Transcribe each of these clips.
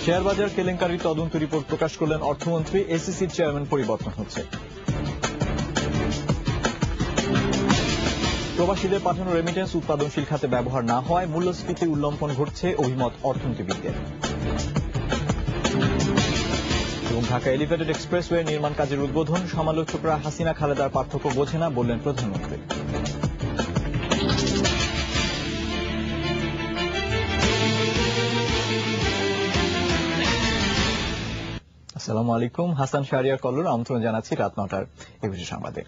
Share বাজার কেলেঙ্কারি তদন্ত রিপোর্ট প্রকাশ করলেন অর্থমন্ত্রী। এসিসির চেয়ারম্যান পরিবর্তন হচ্ছে। প্রবাসীদের পাঠানো রেমিটেন্স উৎপাদনশীল খাতে ব্যবহার না হওয়ায় মূল্যস্ফীতি উল্লঙ্ঘন ঘটছে, অভিমত অর্থনীতিবিদদের। এবং ঢাকা এলিভেটেড এক্সপ্রেসওয়ে নির্মাণ কাজের উদ্বোধন, সমালোচকরা হাসিনা খালেদার পার্থক্য বোঝে না বললেন প্রধানমন্ত্রী। আসসালামু আলাইকুম, হাসান শাহরিয়ার কল্লোল আমন্ত্রণ জানাচ্ছি রাত ৯টার একুশে সংবাদে।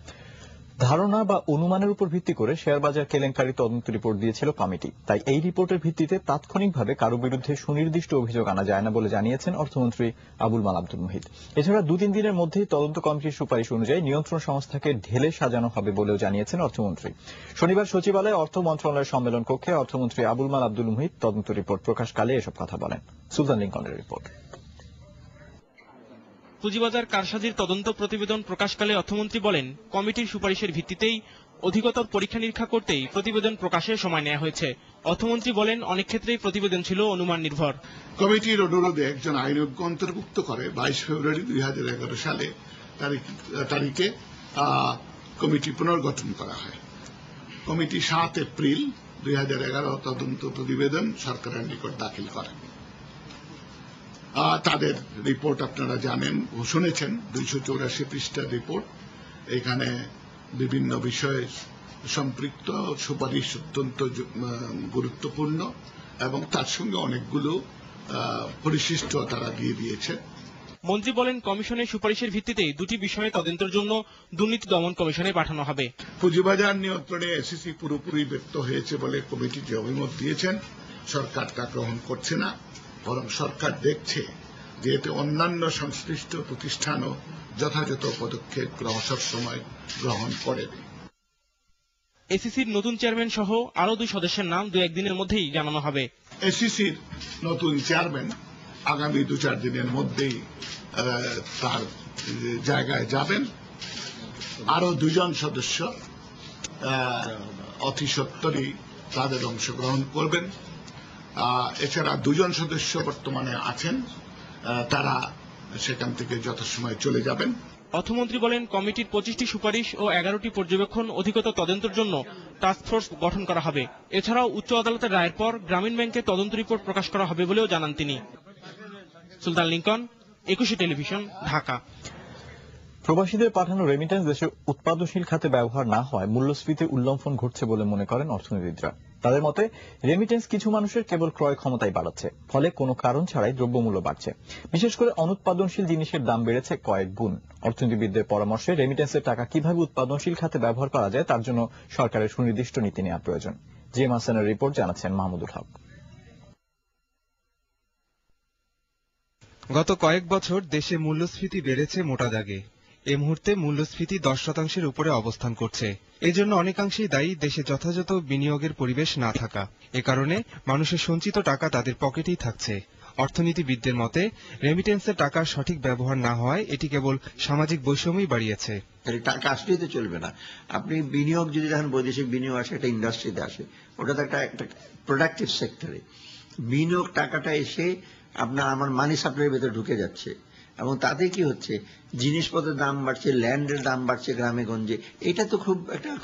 ধারণা বা অনুমানের উপর ভিত্তি করে শেয়ার বাজার কেলেঙ্কারি তদন্ত রিপোর্ট দিয়েছিল কমিটি। তাই এই রিপোর্টের ভিত্তিতে তাৎক্ষণিকভাবে কারো বিরুদ্ধে সুনির্দিষ্ট অভিযোগ আনা যায় না বলে জানিয়েছেন অর্থমন্ত্রী আবুল মাল আব্দুল মুহিত। এছাড়া ২-৩ দিনের মধ্যেই তদন্ত কমিটির সুপারিশ অনুযায়ী নিয়ন্ত্রণ সংস্থাকে ঢেলে সাজানো হবে বলেও জানিয়েছেন অর্থমন্ত্রী। শনিবার সচিবালয়ে অর্থ মন্ত্রণালয়ের সম্মেলন কক্ষে অর্থমন্ত্রী আবুল মাল আব্দুল মুহিত তদন্ত রিপোর্ট প্রকাশকালে এসব কথা বলেন। সুলতান লিংকনের রিপোর্ট। পুঁজিবাজার কারসাজির তদন্ত প্রতিবেদন প্রকাশকালে অর্থমন্ত্রী বলেন, কমিটির সুপারিশের ভিত্তিতেই অধিকতর পরীক্ষা নিরীক্ষা করতেই প্রতিবেদন প্রকাশের সময় নেওয়া হয়েছে। অর্থমন্ত্রী বলেন, অনেক ক্ষেত্রেই প্রতিবেদন ছিল অনুমান নির্ভর। কমিটির অনুরোধে একজন আইনজ্ঞ অন্তর্ভুক্ত করে ২২ ফেব্রুয়ারি ২০১১ সালে তারিখে কমিটি পুনর্গঠন করা হয়। কমিটি ৭ এপ্রিল ২০১১ তদন্ত প্রতিবেদন সরকারের নিকট দাখিল করে। তাদের রিপোর্ট আপনারা জানেন ও শুনেছেন, ২৮৪ পৃষ্ঠার রিপোর্ট। এখানে বিভিন্ন বিষয়ে সম্পৃক্ত সুপারিশ অত্যন্ত গুরুত্বপূর্ণ এবং তার সঙ্গে অনেকগুলো পরিশিষ্ট তারা দিয়ে দিয়েছে। মন্ত্রী বলেন, কমিশনের সুপারিশের ভিত্তিতেই ২টি বিষয়ে তদন্তের জন্য দুর্নীতি দমন কমিশনে পাঠানো হবে। পুঁজিবাজার নিয়ন্ত্রণে এসিসি পুরোপুরি ব্যর্থ হয়েছে বলে কমিটি যে অভিমত দিয়েছেন, সরকার তা গ্রহণ করছে না, বরং সরকার দেখছে যে এতে অন্যান্য সংশ্লিষ্ট প্রতিষ্ঠানও যথাযথ পদক্ষেপ সবসময় গ্রহণ করে। এসিসির নতুন চেয়ারম্যান সহ আরো ২ সদস্যের নাম ২-১ দিনের মধ্যেই জানানো হবে। এসিসির নতুন চেয়ারম্যান আগামী ২-৪ দিনের মধ্যেই তার জায়গায় যাবেন। আরো ২ জন সদস্য অতি সত্বরই তাদের অংশগ্রহণ করবেন। এছাড়া ২ জন সদস্য বর্তমানে আছেন, তারা সেখান থেকে যথাসময়ে চলে যাবেন। অর্থমন্ত্রী বলেন, কমিটির ২৫টি সুপারিশ ও ১১টি পর্যবেক্ষণ অধিকতর তদন্তের জন্য টাস্কফোর্স গঠন করা হবে। এছাড়াও উচ্চ আদালতের রায়ের পর গ্রামীণ ব্যাংকে তদন্ত রিপোর্ট প্রকাশ করা হবে বলেও জানান তিনি। সুলতান লিংকন, একুশে টেলিভিশন, ঢাকা। প্রবাসীদের পাঠানো রেমিটেন্স দেশের উৎপাদনশীল খাতে ব্যবহার না হয় মূল্যস্ফীতি উল্লঙ্ঘন ঘটছে বলে মনে করেন অর্থনীতিবিদরা। তাদের মতে, রেমিটেন্স কিছু মানুষের কেবল ক্রয় ক্ষমতাই বাড়াচ্ছে, ফলে কোনো কারণ ছাড়াই দ্রব্যমূল্য বাড়ছে। বিশেষ করে অনুৎপাদনশীল জিনিসের দাম বেড়েছে কয়েক গুণ। অর্থনীতিবিদদের পরামর্শে রেমিটেন্সের টাকা কিভাবে উৎপাদনশীল খাতে ব্যবহার করা যায় তার জন্য সরকারের সুনির্দিষ্ট নীতি নেওয়া প্রয়োজন। জিএম হাসানের রিপোর্ট, জানাচ্ছেন মাহমুদুল হক। গত কয়েক বছর দেশে মূল্যস্ফীতি বেড়েছে মোটা দাগে। এ মুহূর্তে মূল্যস্ফীতি ১০% উপরে অবস্থান করছে। এজন্য অনেকাংশেই দায়ী দেশে যথাযথ বিনিয়োগের পরিবেশ না থাকা। এ কারণে মানুষের সঞ্চিত টাকা তাদের পকেটেই থাকছে। অর্থনীতিবিদদের মতে, রেমিটেন্সের টাকার সঠিক ব্যবহার না হওয়ায় এটি কেবল সামাজিক বৈষম্যই বাড়িয়েছে। টাকা আসলেই তো চলবে না। আপনি বিনিয়োগ যদি দেখেন, বৈদেশিক বিনিয়োগ আসে, একটা ইন্ডাস্ট্রিতে আসে, ওটা তো একটা প্রোডাক্টিভ সেক্টরে। বিনিয়োগ টাকাটা এসে আমার মানি সাপ্লাইয়ের ভেতরে ঢুকে যাচ্ছে এবং তাতে কি হচ্ছে, জিনিসপত্রের দাম বাড়ছে, ল্যান্ডের দাম বাড়ছে গ্রামে গঞ্জে। এটা তো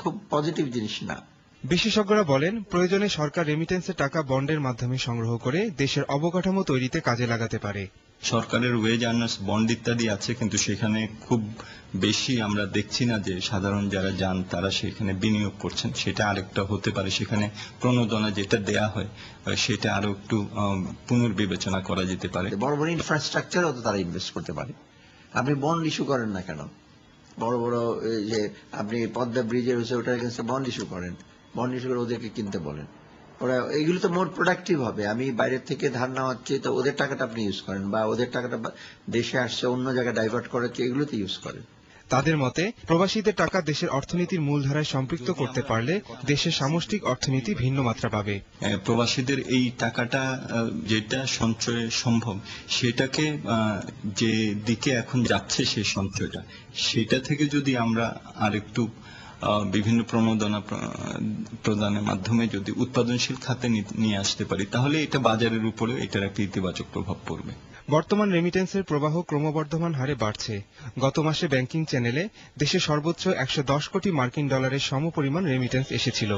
খুব পজিটিভ জিনিস না। বিশেষজ্ঞরা বলেন, প্রয়োজনে সরকার রেমিটেন্সের টাকা বন্ডের মাধ্যমে সংগ্রহ করে দেশের অবকাঠামো তৈরিতে কাজে লাগাতে পারে। সরকারের ওয়েজ আর্নার্স বন্ড ইত্যাদি আছে, কিন্তু সেখানে খুব বেশি আমরা দেখছি না যে সাধারণ যারা যান তারা সেখানে বিনিয়োগ করছেন। সেটা আরেকটা হতে পারে, সেখানে প্রণোদনা যেটা দেয়া হয় সেটা আরো একটু পুনর্বিবেচনা করা যেতে পারে। বড় বড় ইনফ্রাস্ট্রাকচারও তো তারা ইনভেস্ট করতে পারে। আপনি বন্ড ইস্যু করেন না কেন? বড় বড় যে আপনি পদ্মা ব্রিজের হচ্ছে, ওটার এগেন্সে বন্ড ইস্যু করেন, বন্ড ইস্যু করে ওদেরকে কিনতে বলেন। ওরা এগুলো তো মোর প্রোডাক্টিভ হবে। আমি বাইরের থেকে ধার নেওয়া হচ্ছে, তো ওদের টাকাটা আপনি ইউজ করেন, বা ওদের টাকাটা দেশে আসছে অন্য জায়গায় ডাইভার্ট করা হচ্ছে, এগুলোতে ইউজ করেন। তাদের মতে, প্রবাসীদের টাকা দেশের অর্থনীতির মূলধারায় সম্পৃক্ত করতে পারলে দেশের সামষ্টিক অর্থনীতি ভিন্ন মাত্রা পাবে। প্রবাসীদের এই টাকাটা যেটা সঞ্চয় সম্ভব, সেটাকে যে দিকে এখন যাচ্ছে সেই সঞ্চয়টা, সেটা থেকে যদি আমরা আরেকটু বিভিন্ন প্রণোদনা প্রদানের মাধ্যমে যদি উৎপাদনশীল খাতে নিয়ে আসতে পারি, তাহলে এটা বাজারের উপরে এটার একটা ইতিবাচক প্রভাব পড়বে। বর্তমান রেমিটেন্সের প্রবাহ ক্রমবর্ধমান হারে বাড়ছে। গত মাসে ব্যাংকিং চ্যানেলে দেশে সর্বোচ্চ 110 কোটি মার্কিন ডলারের সমপরিমাণ রেমিটেন্স এসেছিল।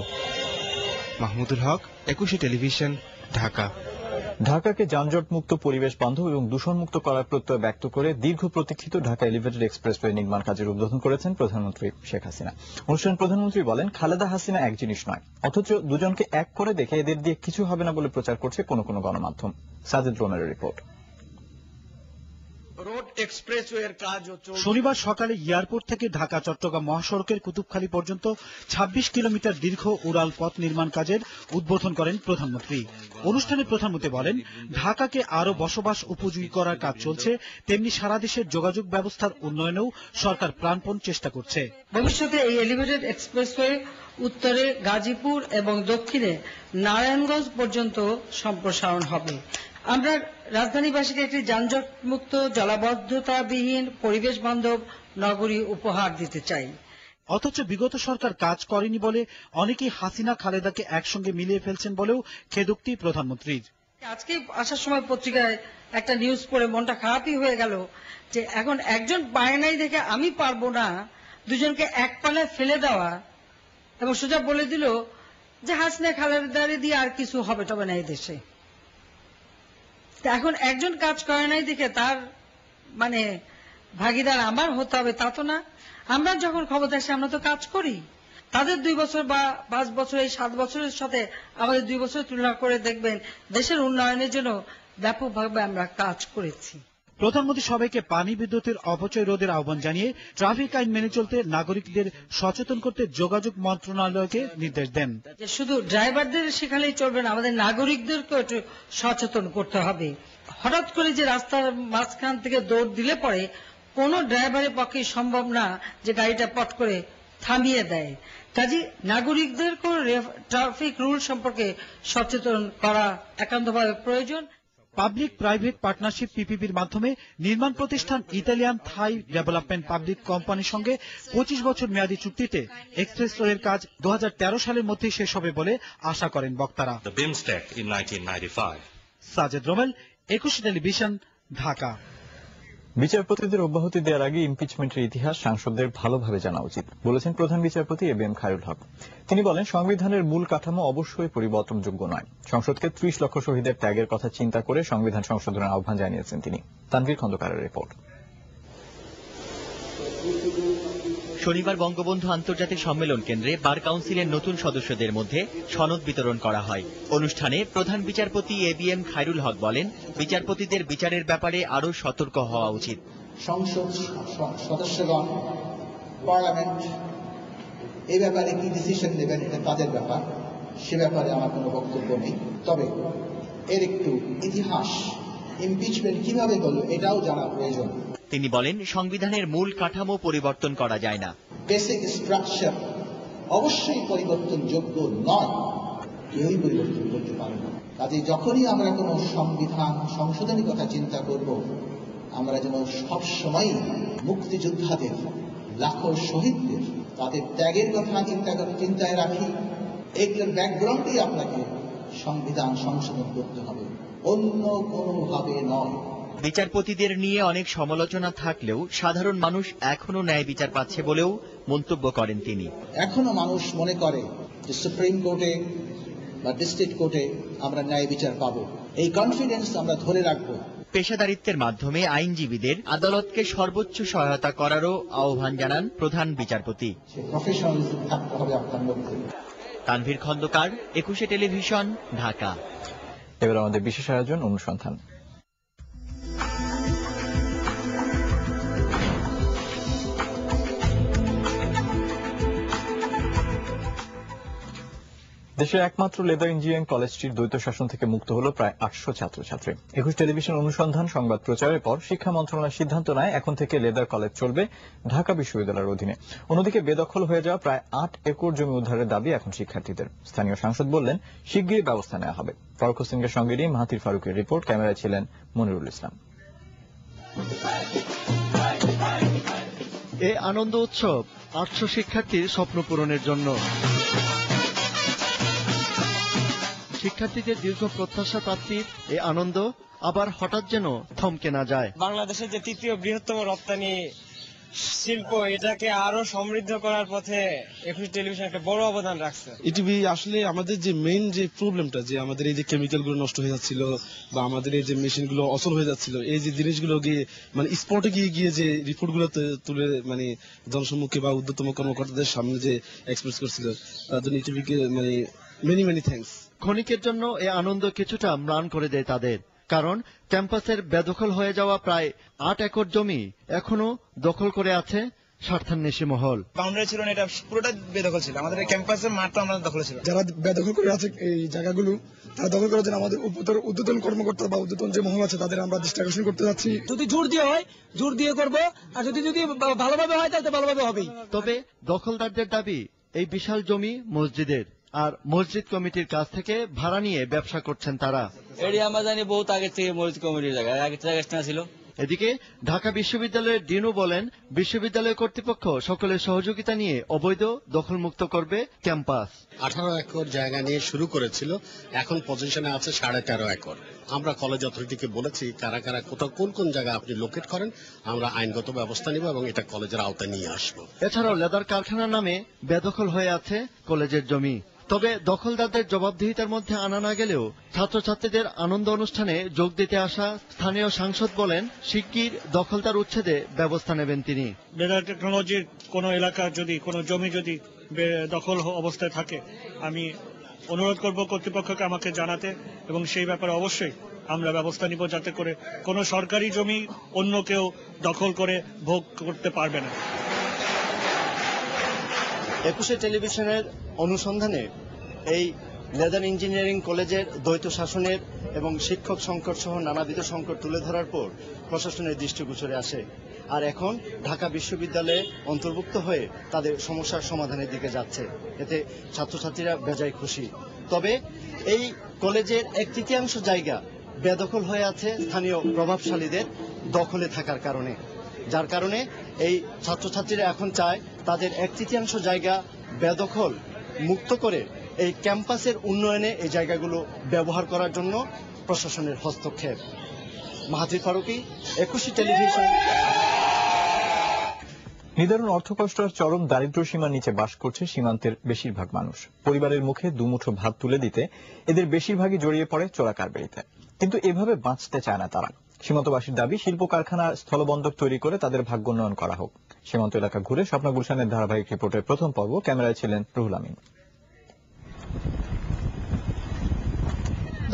মাহমুদুল হক, একুশে টেলিভিশন, ঢাকা। ঢাকাকে যানজটমুক্ত, পরিবেশ বান্ধব এবং দূষণমুক্ত করার প্রত্যয় ব্যক্ত করে দীর্ঘ প্রতীক্ষিত ঢাকা এলিভেটেড এক্সপ্রেসওয়ে নির্মাণ কাজের উদ্বোধন করেছেন প্রধানমন্ত্রী শেখ হাসিনা। অনুষ্ঠানে প্রধানমন্ত্রী বলেন, খালেদা হাসিনা এক জিনিস নয়, অথচ দুজনকে এক করে দেখে এদের দিয়ে কিছু হবে না বলে প্রচার করছে কোনো কোনো গণমাধ্যম। সাজিদ রোমের রিপোর্ট। শনিবার সকালে এয়ারপোর্ট থেকে ঢাকা চট্টগ্রাম মহাসড়কের কুতুবখালী পর্যন্ত 26 কিলোমিটার দীর্ঘ উড়াল পথ নির্মাণ কাজের উদ্বোধন করেন প্রধানমন্ত্রী। অনুষ্ঠানে প্রধানমন্ত্রী বলেন, ঢাকাকে আরো বসবাস উপযোগী করার কাজ চলছে, তেমনি সারা দেশের যোগাযোগ ব্যবস্থার উন্নয়নেও সরকার প্রাণপণ চেষ্টা করছে। ভবিষ্যতে এই এলিভেটেড এক্সপ্রেসওয়ে উত্তরে গাজীপুর এবং দক্ষিণে নারায়ণগঞ্জ পর্যন্ত সম্প্রসারণ হবে। আমরা রাজধানীবাসীকে একটি যানজট মুক্ত, জলাবদ্ধতাবিহীন, পরিবেশ বান্ধব নগরী উপহার দিতে চাই। অথচ বিগত সরকার কাজ করেনি বলে অনেকেই হাসিনা খালেদাকে একসঙ্গে মিলিয়ে ফেলছেন বলেও খেদোক্তি প্রধানমন্ত্রীর। আজকে আসার সময় পত্রিকায় একটা নিউজ পড়ে মনটা খারাপই হয়ে গেল যে এখন একজন পায় নাই দেখে আমি পারবো না, দুজনকে এক পাল্লায় ফেলে দেওয়া, এবং সোজা বলে দিল যে হাসিনা খালেদারে দিয়ে আর কিছু হবে তবে না এই দেশে। এখন একজন কাজ করে নাই দেখে তার মানে ভাগিদার আমার হতে হবে তা তো না। আমরা যখন ক্ষমতা আসে আমরা তো কাজ করি, তাদের 2 বছর বা 5 বছর, এই 7 বছরের সাথে আমাদের 2 বছর তুলনা করে দেখবেন দেশের উন্নয়নের জন্য ব্যাপকভাবে আমরা কাজ করেছি। প্রধানমন্ত্রী সবাইকে পানি বিদ্যুতের অপচয় রোধের আহ্বান জানিয়ে ট্রাফিক আইন মেনে চলতে নাগরিকদের সচেতন করতে যোগাযোগ মন্ত্রণালয়কে নির্দেশ দেন। শুধু ড্রাইভারদের শেখালেই চলবে না, আমাদের নাগরিকদেরকেও একটু সচেতন করতে হবে। হঠাৎ করে যে রাস্তার মাঝখান থেকে দৌড় দিলে পরে কোন ড্রাইভারের পক্ষে সম্ভব না যে গাড়িটা পট করে থামিয়ে দেয়। কাজে নাগরিকদেরকেও ট্রাফিক রুল সম্পর্কে সচেতন করা একান্তভাবে প্রয়োজন। পাবলিক প্রাইভেট পার্টনারশিপ পিপিপির মাধ্যমে নির্মাণ প্রতিষ্ঠান ইতালিয়ান থাই ডেভেলপমেন্ট পাবলিক কোম্পানির সঙ্গে 25 বছর মেয়াদী চুক্তিতে এক্সপ্রেসওয়ের কাজ 2013 সালের মধ্যেই শেষ হবে বলে আশা করেন বক্তারা। সাজেদ রোমেল, একুশে টেলিভিশন, ঢাকা। বিচারপতিদের অব্যাহতি দেওয়ার আগে ইমপিচমেন্টের ইতিহাস সাংসদদের ভালোভাবে জানা উচিত বলেছেন প্রধান বিচারপতি এবিএম খায়রুল হক। তিনি বলেন, সংবিধানের মূল কাঠামো অবশ্যই পরিবর্তনযোগ্য নয়। সংসদকে 30 লক্ষ শহীদের ত্যাগের কথা চিন্তা করে সংবিধান সংশোধনের আহ্বান জানিয়েছেন তিনি। তানভীর খন্দকারের রিপোর্ট। শনিবার বঙ্গবন্ধু আন্তর্জাতিক সম্মেলন কেন্দ্রে বার কাউন্সিলের নতুন সদস্যদের মধ্যে সনদ বিতরণ করা হয়। অনুষ্ঠানে প্রধান বিচারপতি এবিএম খায়রুল হক বলেন, বিচারপতিদের বিচারের ব্যাপারে আরো সতর্ক হওয়া উচিত। সংসদ সদস্যগণ, পার্লামেন্ট এই ব্যাপারে কি ডিসিশন নেবেন এটা তাদের ব্যাপার, সে ব্যাপারে আমার কোনো বক্তব্য নেই। তবে এর একটু ইতিহাস, ইমপিচমেন্ট কিভাবে হলো এটাও জানা প্রয়োজন। তিনি বলেন, সংবিধানের মূল কাঠামো পরিবর্তন করা যায় না। বেসিক স্ট্রাকচার অবশ্যই পরিবর্তনযোগ্য নয়, কেউই পরিবর্তন করতে পারে না। কাজে যখনই আমরা কোনো সংবিধান সংশোধনের কথা চিন্তা করব, আমরা যেন সবসময় মুক্তিযোদ্ধাদের, লাখো শহীদদের, তাদের ত্যাগের কথা চিন্তায় রাখি। এগুলোর ব্যাকগ্রাউন্ডেই আপনাকে সংবিধান সংশোধন করতে হবে, অন্য কোনোভাবে নয়। বিচারপতিদের নিয়ে অনেক সমালোচনা থাকলেও সাধারণ মানুষ এখনো ন্যায় বিচার পাচ্ছে বলেও মন্তব্য করেন তিনি। এখনো মানুষ মনে করে যে সুপ্রিম কোর্টে বা ডিস্ট্রিক্ট কোর্টে আমরা ন্যায় বিচার পাবো, এই কনফিডেন্স আমরা ধরে রাখবো। পেশাদারিত্বের মাধ্যমে আইনজীবীদের আদালতকে সর্বোচ্চ সহায়তা করারও আহ্বান জানান প্রধান বিচারপতি। প্রফেশনালিজম থাকতে হবে আপনার মধ্যে। তানভীর খন্দকার, একুশে টেলিভিশন, ঢাকা। এবার আমাদের বিশেষ আয়োজন অনুসন্ধান। দেশের একমাত্র লেদার ইঞ্জিনিয়ারিং কলেজটির দ্বৈত শাসন থেকে মুক্ত হল প্রায় 800 ছাত্রছাত্রী। 21 টেলিভিশন অনুসন্ধান সংবাদ প্রচারের পর শিক্ষা মন্ত্রণালয় সিদ্ধান্ত নেয় এখন থেকে লেদার কলেজ চলবে ঢাকা বিশ্ববিদ্যালয়ের অধীনে। অন্যদিকে বেদখল হয়ে যাওয়া প্রায় 8 একর জমি উদ্ধারের দাবি এখন শিক্ষার্থীদের। স্থানীয় সাংসদ বললেন, শিগগিরই ব্যবস্থা নেওয়া হবে। ফারুক হোসেনকে সঙ্গে নিয়ে মাহাতির ফারুকের রিপোর্ট। ক্যামেরায় ছিলেন মনিরুল ইসলাম। এ আনন্দ উৎসব 800 শিক্ষার্থীর স্বপ্ন পূরণের জন্য। শিক্ষার্থীদের দীর্ঘ প্রত্যাশা প্রাপ্তির এ আনন্দ আবার হঠাৎ যেন থমকে না যায়। বাংলাদেশের যে তৃতীয় বৃহত্তম রপ্তানি শিল্প, এটাকে আরো সমৃদ্ধ করার পথে একুশে টেলিভিশন একটা বড় অবদান রাখছে। ইটিভি আসলে আমাদের যে মেইন যে প্রবলেমটা, যে আমাদের এই যে কেমিক্যাল গুলো নষ্ট হয়ে যাচ্ছিল বা আমাদের এই যে মেশিন গুলো অচল হয়ে যাচ্ছিল, এই যে জিনিসগুলো গিয়ে মানে স্পটে গিয়ে যে রিপোর্ট গুলো তুলে মানে জনসম্মুখে বা ঊর্ধ্বতম কর্মকর্তাদের সামনে যে এক্সপ্রেস করছিল, তার জন্য ইটিভিকে মানে মেনি থ্যাঙ্কস। ক্ষণিকের জন্য এই আনন্দ কিছুটা ম্লান করে দেয় তাদের, কারণ ক্যাম্পাসের বেদখল হয়ে যাওয়া প্রায় 8 একর জমি এখনো দখল করে আছে স্বার্থান্বেষী মহল। বাউন্ডারি ছিল না, এটা পুরোটা বেদখল ছিল। আমাদের ক্যাম্পাসের মাঠটা আমাদের দখল ছিল। যারা বেদখল করে আছে এই জায়গাগুলো, তারা দখল করার জন্য আমাদের ঊর্ধ্বতন কর্মকর্তা বা ঊর্ধ্বতন যে মহল আছে তাদের আমরা দৃষ্টি আকর্ষণ করতে যাচ্ছি। যদি জোর দিয়ে হয় জোর দিয়ে করবো, আর যদি ভালোভাবে হয় তাহলে ভালোভাবে হবেই। তবে দখলদারদের দাবি এই বিশাল জমি মসজিদের, আর মসজিদ কমিটির কাছ থেকে ভাড়া নিয়ে ব্যবসা করছেন তারা। এটি আমরা জানি বহুত আগে থেকে মসজিদ কমিটির জায়গা ছিল। এদিকে ঢাকা বিশ্ববিদ্যালয়ের ডিনও বলেন, বিশ্ববিদ্যালয় কর্তৃপক্ষ সকলের সহযোগিতা নিয়ে অবৈধ দখলমুক্ত করবে ক্যাম্পাস। 18 একর জায়গা নিয়ে শুরু করেছিল, এখন পজিশনে আছে 13.5 একর। আমরা কলেজ অথরিটিকে বলেছি কারা কারা কোথাও কোন জায়গা আপনি লোকেট করেন, আমরা আইনগত ব্যবস্থা নিব এবং এটা কলেজের আওতায় নিয়ে আসবো। এছাড়াও লেদার কারখানার নামে বেদখল হয়ে আছে কলেজের জমি। তবে দখলদারদের জবাবদিহিতার মধ্যে আনা না গেলেও ছাত্রছাত্রীদের আনন্দ অনুষ্ঠানে যোগ দিতে আসা স্থানীয় সাংসদ বলেন, শিগগির দখলদার উচ্ছেদে ব্যবস্থা নেবেন তিনি। লেদার টেকনোলজির কোন এলাকা যদি কোনো জমি যদি দখল অবস্থায় থাকে, আমি অনুরোধ করব কর্তৃপক্ষকে আমাকে জানাতে, এবং সেই ব্যাপারে অবশ্যই আমরা ব্যবস্থা নিব যাতে করে কোনো সরকারি জমি অন্য কেউ দখল করে ভোগ করতে পারবে না। একুশে টেলিভিশনের অনুসন্ধানে এই লেদার ইঞ্জিনিয়ারিং কলেজের দ্বৈত শাসনের এবং শিক্ষক সংকট সহ নানাবিধ সংকট তুলে ধরার পর প্রশাসনের দৃষ্টিগোচরে আসে, আর এখন ঢাকা বিশ্ববিদ্যালয়ে অন্তর্ভুক্ত হয়ে তাদের সমস্যার সমাধানের দিকে যাচ্ছে। এতে ছাত্রছাত্রীরা বেজায় খুশি। তবে এই কলেজের 1/3 জায়গা বেদখল হয়ে আছে স্থানীয় প্রভাবশালীদের দখলে থাকার কারণে, যার কারণে এই ছাত্রছাত্রীরা এখন চায় তাদের 1/3 জায়গা বেদখল মুক্ত করে এই ক্যাম্পাসের উন্নয়নে এই জায়গাগুলো ব্যবহার করার জন্য প্রশাসনের হস্তক্ষেপ। মাহাথির ফারুকী, একুশে টেলিভিশন। নিদারুণ অর্থকষ্ট আর চরম দারিদ্র্য সীমার নিচে বাস করছে সীমান্তের বেশিরভাগ মানুষ। পরিবারের মুখে দুমুঠো ভাত তুলে দিতে এদের বেশিরভাগই জড়িয়ে পড়ে চোরাকারবারিতে, কিন্তু এভাবে বাঁচতে চায় না তারা। সীমান্তবাসীর দাবি, শিল্প কারখানা, স্থলবন্দর তৈরি করে তাদের ভাগ্যোন্নয়ন করা হোক। সীমান্ত এলাকা ঘুরে স্বপ্না গুলশানের ধারাবাহিক রিপোর্টের প্রথম পর্ব, ক্যামেরায় ছিলেন রুহুল আমিন।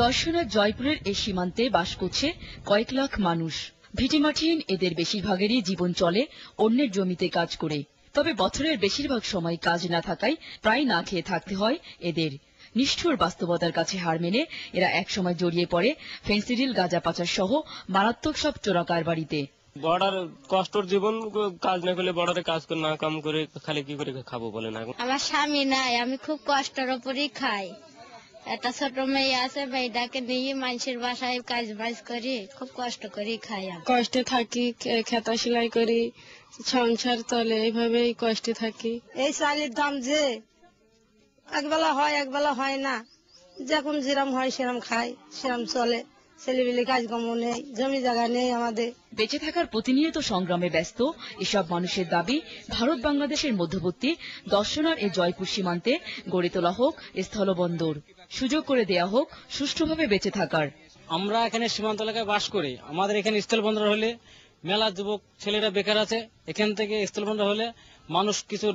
দর্শনার জয়পুরের এই সীমান্তে বাস করছে কয়েক লাখ মানুষ। ভিটেমাটিহীন এদের বেশিরভাগেরই জীবন চলে অন্যের জমিতে কাজ করে। তবে বছরের বেশিরভাগ সময় কাজ না থাকায় প্রায় না খেয়ে থাকতে হয় এদের। নিষ্ঠুর বাস্তবতার কাছে হার মেনে এরা একসময় জড়িয়ে পড়ে ফেন্সিডিল, গাঁজা পাচার সহ মারাত্মক সব চোরাকারবারিতে। বর্ডার কষ্টর জীবন, কাজ না করলে বর্ডারে কাজ করে না কাম করে খালি কি করে খাবো বলে না। আমার স্বামী নাই, আমি খুব কষ্টের উপরই খাই। একটা ছোট মেয়ে আছে, মেয়েটাকে নিয়ে মানুষের বাসায় কাজ বাজ করি, খুব কষ্ট করি খাই। কষ্টে থাকি, খেতা সেলাই করি, সংসার চলে, এইভাবেই কষ্টে থাকি। এই চালের দাম যে একবেলা হয় একবেলা হয় না, যখন যেরম হয় সেরম খাই, সেরম চলে। ছেলেবেলে কাজকর্ম নেই, জমি জায়গা নেই আমাদের। বেঁচে থাকার প্রতিনিয়ত সংগ্রামে ব্যস্ত এসব মানুষের দাবি, ভারত বাংলাদেশের মধ্যবর্তী দর্শনার এ জয়পুর সীমান্তে গড়ে তোলা হোক স্থলবন্দর, সুযোগ করে দেয়া হোক সুষ্ঠুভাবে বেঁচে থাকার। আমরা এখানে সীমান্ত এলাকায় বাস করি, আমাদের এখানে স্থলবন্দর হলে মেলা যুবক ছেলেরা বেকার আছে, এখান থেকে স্থলবন্দর হলে মানুষ কিছু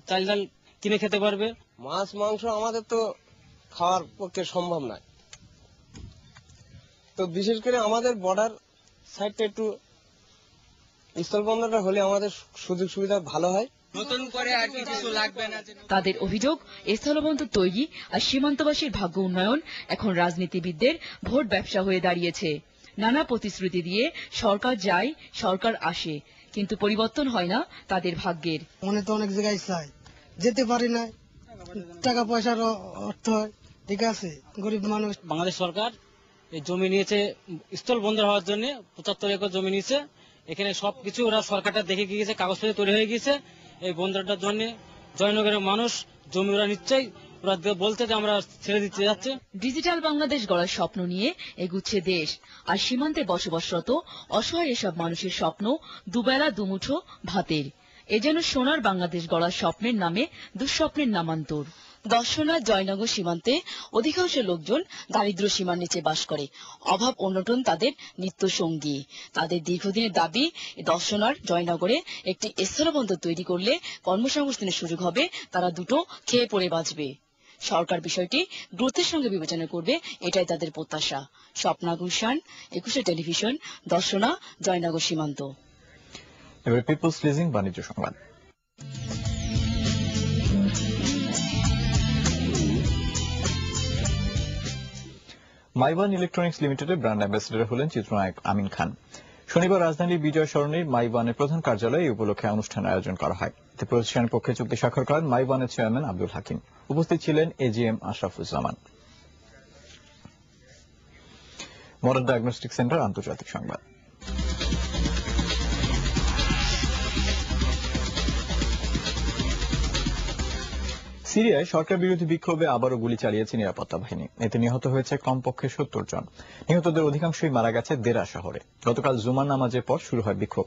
চাল ডাল কিনে খেতে পারবে। মাছ মাংস আমাদের তো খাওয়ার পক্ষে সম্ভব নয়, তো বিশেষ করে আমাদের বর্ডার সাইডটা একটু স্থলবন্দরটা হলে আমাদের সুযোগ সুবিধা ভালো হয়। নতুন করে আর কিছু লাগবে না। তাদের অভিযোগ, স্থলবন্দর তৈরি আর সীমান্তবাসীর ভাগ্য উন্নয়ন এখন রাজনীতিবিদদের ভোট ব্যবসা হয়ে দাঁড়িয়েছে। নানা প্রতিশ্রুতি দিয়ে সরকার যায়, সরকার আসে, কিন্তু পরিবর্তন হয় না তাদের ভাগ্যের। মনে তো অনেক জায়গায় চাই, যেতে পারি না, টাকা পয়সার অর্থ হয়, ঠিক আছে, গরিব মানুষ। বাংলাদেশ সরকার এই জমি নিয়েছে স্থল বন্দর হওয়ার জন্য, 75 একর জমি নিয়েছে। এখানে সবকিছু ওরা সরকারটা দেখে গিয়েছে, কাগজপত্র তৈরি হয়ে গিয়েছে। এই বন্দরটার জন্য জয়নগরের মানুষ জমি ওরা নিশ্চয়ই ওরা বলছে যে আমরা ছেড়ে দিতে যাচ্ছে। ডিজিটাল বাংলাদেশ গড়ার স্বপ্ন নিয়ে এগুচ্ছে দেশ, আর সীমান্তে বসবাসরত অসহায় এসব মানুষের স্বপ্ন দুবেলা দুমুঠো ভাতের। এ যেন সোনার বাংলাদেশ গড়ার স্বপ্নের নামে দুঃস্বপ্নের নামান্তর। দর্শনা জয়নগর সীমান্তে অধিকাংশ লোকজন দারিদ্র্য সীমার নিচে বাস করে। অভাব অনটন তাদের নিত্য সঙ্গী। তাদের দীর্ঘদিনের দাবি, দর্শনার জয়নগরে একটি স্থলবন্দর তৈরি করলে কর্মসংস্থানের সুযোগ হবে, তারা দুটো খেয়ে পড়ে বাঁচবে। সরকার বিষয়টি গুরুত্বের সঙ্গে বিবেচনা করবে, এটাই তাদের প্রত্যাশা। স্বপ্না গুলশান, 21 টেলিভিশন, দর্শনা জয়নগর সীমান্ত। এবারে পিপলস লিজিং বাণিজ্য সংবাদ। মাইবান ইলেকট্রনিক্স লিমিটেডের ব্র্যান্ড অ্যাম্বাসেডর হলেন চিত্রনায়ক আমিন খান। শনিবার রাজধানীর বিজয় সরণির মাইবানের প্রধান কার্যালয়ে এই উপলক্ষে অনুষ্ঠানের আয়োজন করা হয়। এতে প্রতিষ্ঠানের পক্ষে চুক্তি স্বাক্ষর করেন মাইবানের চেয়ারম্যান আব্দুল হাকিম। উপস্থিত ছিলেন AGM Ashrafuzzaman. Modern diagnostic centre আন্তর্জাতিক সংবাদ। সিরিয়ায় সরকার বিরোধী বিক্ষোভে আবারও গুলি চালিয়েছে নিরাপত্তা বাহিনী। এতে নিহত হয়েছে কমপক্ষে 70 জন। নিহতদের অধিকাংশই মারা গেছে দেরা শহরে। গতকাল জুমার নামাজের পর শুরু হয় বিক্ষোভ।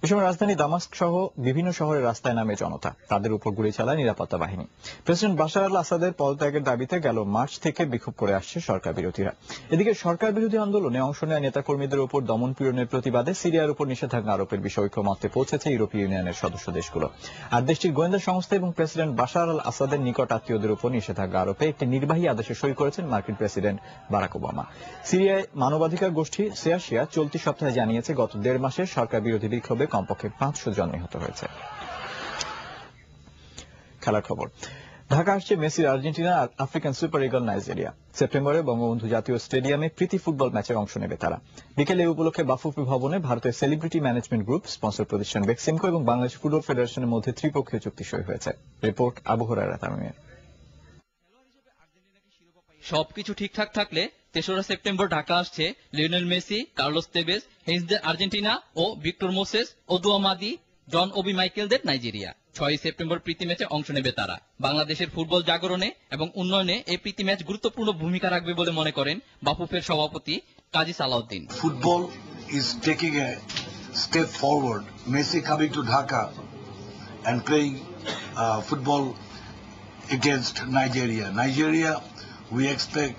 এ সময় রাজধানী দামাস্ক সহ বিভিন্ন শহরের রাস্তায় নামে জনতা। তাদের উপর গুলি চালায় নিরাপত্তা বাহিনী। প্রেসিডেন্ট বাশার আল আসাদের পদত্যাগের দাবিতে গেল মার্চ থেকে বিক্ষোভ করে আসছে সরকার বিরোধীরা। এদিকে সরকার বিরোধী আন্দোলনে অংশ নেওয়া নেতাকর্মীদের উপর দমন পীড়নের প্রতিবাদে সিরিয়ার উপর নিষেধাজ্ঞা আরোপের বিষয়ে ঐকমত্যে পৌঁছেছে ইউরোপীয় ইউনিয়নের সদস্য দেশগুলো। আর দেশটির গোয়েন্দা সংস্থা এবং প্রেসিডেন্ট বাশার আল আসাদের নিকট আত্মীয়দের উপর নিষেধাজ্ঞা আরোপে একটি নির্বাহী আদেশে সই করেছেন মার্কিন প্রেসিডেন্ট বারাক ওবামা। সিরিয়ায় মানবাধিকার গোষ্ঠী সিয়াশিয়া চলতি সপ্তাহে জানিয়েছে গত 1.5 মাসে সরকার বিরোধী বিক্ষোভে কমপক্ষে 500 জন নিহত হয়েছে। খেলার খবর। ঢাকা আসছে মেসির আর্জেন্টিনা আর আফ্রিকান সুপার ইগল নাইজেরিয়া। সেপ্টেম্বরে বঙ্গবন্ধু জাতীয় স্টেডিয়ামে প্রীতি ফুটবল ম্যাচে অংশ নেবে তারা। বিকেলে এই উপলক্ষে বাফুফে ভবনে ভারতের সেলিব্রিটি ম্যানেজমেন্ট গ্রুপ, স্পন্সর প্রতিষ্ঠান বেক্সিমকো এবং বাংলাদেশ ফুটবল ফেডারেশনের মধ্যে ত্রিপক্ষীয় চুক্তি সই হয়েছে। রিপোর্ট আবু হুরায়রা তামিমের। সবকিছু ঠিকঠাক থাকলে 3রা সেপ্টেম্বর ঢাকা আসছে লিওনেল মেসি, কার্লোস তেভেজ, হেইন্সদের আর্জেন্টিনা ও ভিক্টর মোসেস, ওদুয়া মাদি, জন ওবি মাইকেলদের নাইজেরিয়া। 6 সেপ্টেম্বর প্রীতি ম্যাচে অংশ নেবে তারা। বাংলাদেশের ফুটবল জাগরণে এবং উন্নয়নে এই প্রীতি ম্যাচ গুরুত্বপূর্ণ ভূমিকা রাখবে বলে মনে করেন বাফুফের সভাপতি Kazi Salahuddin. Football is taking a step forward. Messi coming to Dhaka and playing football against Nigeria. Nigeria, we expect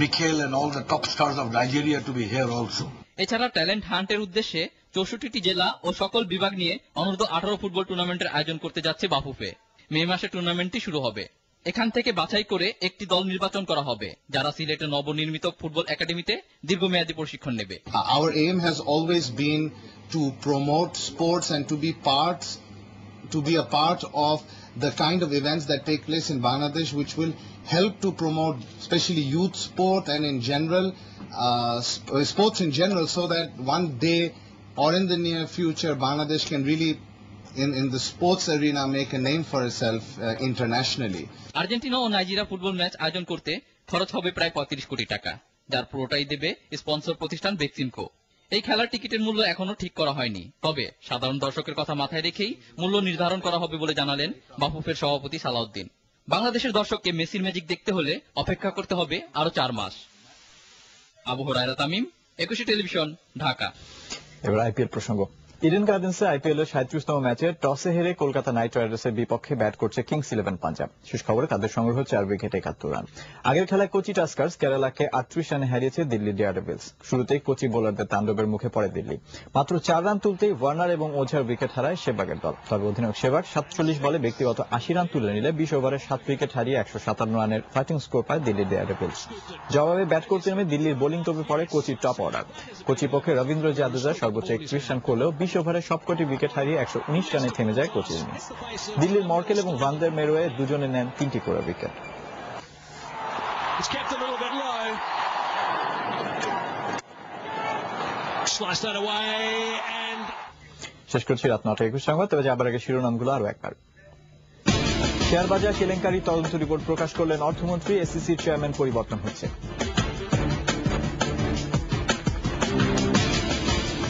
Mikel and all the top stars of Nigeria to be here also. এছাড়া ট্যালেন্ট হান্টের উদ্দেশ্যে 64টি জেলা ও সকল বিভাগ নিয়ে অনূর্ধ্ব 18 ফুটবল টুর্নামেন্টের আয়োজন করতে যাচ্ছে বাফুফে। মে মাসে টুর্নামেন্টটি শুরু হবে। এখান থেকে বাছাই করে একটি দল নির্বাচন করা হবে, যারা সিলেটের নবনির্মিত ফুটবল একাডেমিতে দীর্ঘমেয়াদী প্রশিক্ষণ নেবে। Our aim has always been to promote sports and to be a part of the kind of events that take place in Bangladesh, which will help to promote especially youth sport and in general sports in general, so that one day or in the near future Bangladesh can really in the sports arena make a name for itself internationally. Argentina ও Nigeria football match আয়োজন করতে খরচ হবে প্রায় 35 কোটি টাকা, যার পুরোটাই দেবে স্পন্সর প্রতিষ্ঠান বেক্সিমকো। এই খেলার টিকিটের মূল্য এখনো ঠিক করা হয়নি, তবে সাধারণ দর্শকের কথা মাথায় রেখেই মূল্য নির্ধারণ করা হবে বলে জানালেন বাফুফের সভাপতি সালাউদ্দিন। বাংলাদেশের দর্শককে মেসির ম্যাজিক দেখতে হলে অপেক্ষা করতে হবে আরো 4 মাস। আবু হুরায়রা তামিম, 21 টেলিভিশন, ঢাকা। এবার আইপিএল প্রসঙ্গ। ইডেন গার্ডেন্সে আইপিএল এর 37তম ম্যাচে টসে হেরে কলকাতা নাইট রাইডার্সের বিপক্ষে ব্যাট করছে কিংস 11 পাঞ্জাব। শেষ খবরে তাদের সংগ্রহ 4 উইকেটে 71 রান। আগের খেলায় কোচি টাস্কার্স কেরালাকে 38 রানে হারিয়েছে দিল্লি ডেয়ারডেভিলস। শুরুতেই কোচি বোলারদের তাণ্ডবের মুখে পড়ে দিল্লি। মাত্র 4 রান তুলতেই ওয়ার্নার এবং ওঝার উইকেট হারায় সেবাগের দল। তবে অধিনায়ক সেবাগ 47 বলে ব্যক্তিগত 80 রান তুলে নিলে 20 ওভারে 7 উইকেট হারিয়ে 157 রানের ফাইটিং স্কোর পায় দিল্লি ডেয়ারডেভিলস। জবাবে ব্যাট করতে নেমে দিল্লির বোলিং তোপে পড়ে কোচির টপ অর্ডার। কোচি পক্ষে রবীন্দ্র জাদেজা সর্বোচ্চ 31 রান করলেও 20 ওভারে সবকটি উইকেট হারিয়ে 119 রানে থেমে যায় কোচির ইনিংস। দিল্লির মর্কেল এবং ভান্ডার মেরোয়ে দুজনে নেন 3টি করে উইকেট। শেষ করছি রাত 9:21 সংবাদ। তবে যাবার আগে শিরোনামগুলো আরো একবার। শেয়ার বাজার কেলেঙ্কারি তদন্ত রিপোর্ট প্রকাশ করলেন অর্থমন্ত্রী। এসিসির চেয়ারম্যান পরিবর্তন হচ্ছে।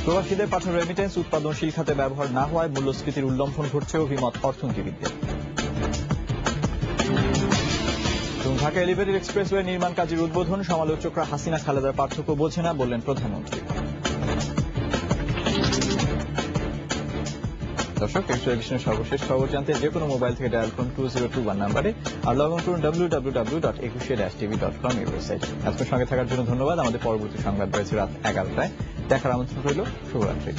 প্রবাসীদের পাঠানো রেমিটেন্স উৎপাদনশীল খাতে ব্যবহার না হওয়ায় মূল্যস্ফীতির উল্লঙ্ঘন ঘটছে অভিমত অর্থনীতিবিদদের। ঢাকা এলিভেটেড এক্সপ্রেসওয়ে নির্মাণ কাজের উদ্বোধন, সমালোচকরা হাসিনা খালেদার পার্থক্য বোঝে না বললেন প্রধানমন্ত্রী। দর্শক, এক্সপ্রেশনের সর্বশেষ খবর জানতে যে কোনো মোবাইল থেকে ডায়াল করুন 2021 নাম্বারে আর লগ অন করুন www.21tv.com এই ওয়েবসাইটে। আজকের সঙ্গে থাকার জন্য ধন্যবাদ। আমাদের পরবর্তী সংবাদ রয়েছে রাত 11টায়। দেখার আমন্ত্রণ রইল। শুভরাত্রি।